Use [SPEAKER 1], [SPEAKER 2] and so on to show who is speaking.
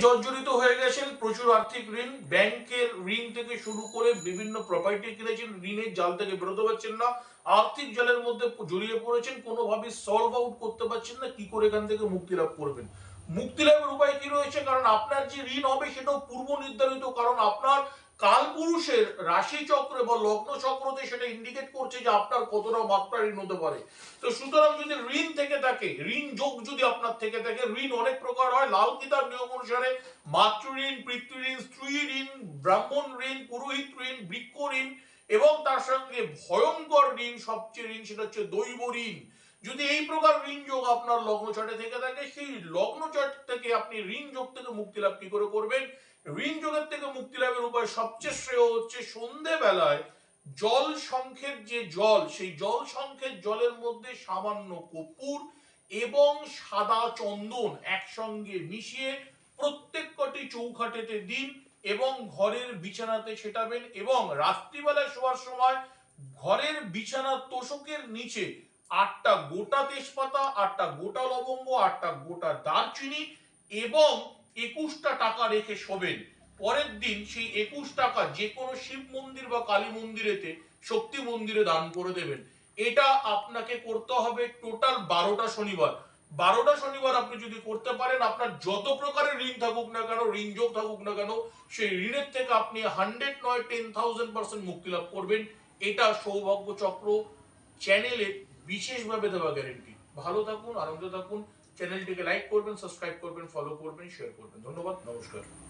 [SPEAKER 1] জর্জরিত হয়ে গেছেন, প্রচুর আর্থিক ঋণ, ব্যাংকের ঋণ থেকে শুরু করে বিভিন্ন প্রপার্টি কিনেছেন, ঋণের জাল থেকে বেরোতে পারছেন না, আর্থিক জালের মধ্যে জড়িয়ে পড়েছেন, কোনোভাবে সলভ আউট করতে পারছেন না, কি করে এখান থেকে মুক্তি লাভ করবেন। মুক্তি লাভের উপায় কি রয়েছে? কারণ আপনার যে ঋণ হবে সেটাও পূর্ব নির্ধারিত, কারণ আপনার কালপুরুষের রাশি চক্রে বা লগ্ন চক্রতে সেটা ইন্ডিকেট করছে যে আপনার কতটা মাত্রা ঋণ হতে পারে। তো সুতরাং যদি ঋণ থেকে থাকে, ঋণ যোগ যদি আপনার থেকে থাকে, ঋণ অনেক প্রকার হয়, লাল কিতাব নিয়ম অনুসারে মাতৃ ঋণ, পিতৃ ঋণ, স্ত্রী ঋণ, ব্রাহ্মণ ঋণ, পুরোহিত ঋণ, বৃক্ষ ঋণ এবং তার সঙ্গে ভয়ঙ্কর ঋণ, সবচেয়ে ঋণ সেটা হচ্ছে দৈব ঋণ। যদি এই প্রকার ঋণ যোগ আপনার লগ্ন চার্টে থেকে থাকে, সেই লগ্ন চার্ট থেকে আপনি ঋণ যোগ থেকে মুক্তি লাভ কি করে করবেন? ঋণ যোগের থেকে মুক্তি লাভের উপায় সবচেয়ে শ্রেয় হচ্ছে সন্ধ্যেবেলায় জল সংখ্যের যে জল, সেই জল সংখ্যের জলের মধ্যে সামান্য কর্পূর এবং সাদা চন্দন একসঙ্গে মিশিয়ে প্রত্যেক কটি চৌখাটেতে দিন এবং ঘরের বিছানাতে ছেটাবেন, এবং রাত্রিবেলায় শোয়ার সময় ঘরের বিছানার তোষকের নিচে 8টা গোটা তেজপাতা, 8টা গোটা লবঙ্গ, 8টা গোটা দারচিনি এবং 21টা টাকা রেখে শোবেন। পরের দিন সেই 21 টাকা যে কোনো শিব মন্দির বা কালী মন্দিরেতে, শক্তি মন্দিরে দান করে দেবেন। এটা আপনাকে করতে হবে টোটাল 12টা শনিবার। 12টা শনিবার আপনি যদি করতে পারেন, আপনার যত প্রকারের ঋণ থাকুক না কেন, ঋণ যোগ থাকুক না কেন, সেই ঋণের থেকে আপনি 100 নয় 10,000% মুক্তি লাভ করবেন। এটা সৌভাগ্য চক্র চ্যানেলে বিশেষভাবে দেওয়া গ্যারেন্টি। ভালো থাকুন, আনন্দ থাকুন। চ্যানেলটিকে লাইক করবেন, সাবস্ক্রাইব করবেন, ফলো করবেন, শেয়ার করবেন। ধন্যবাদ, নমস্কার।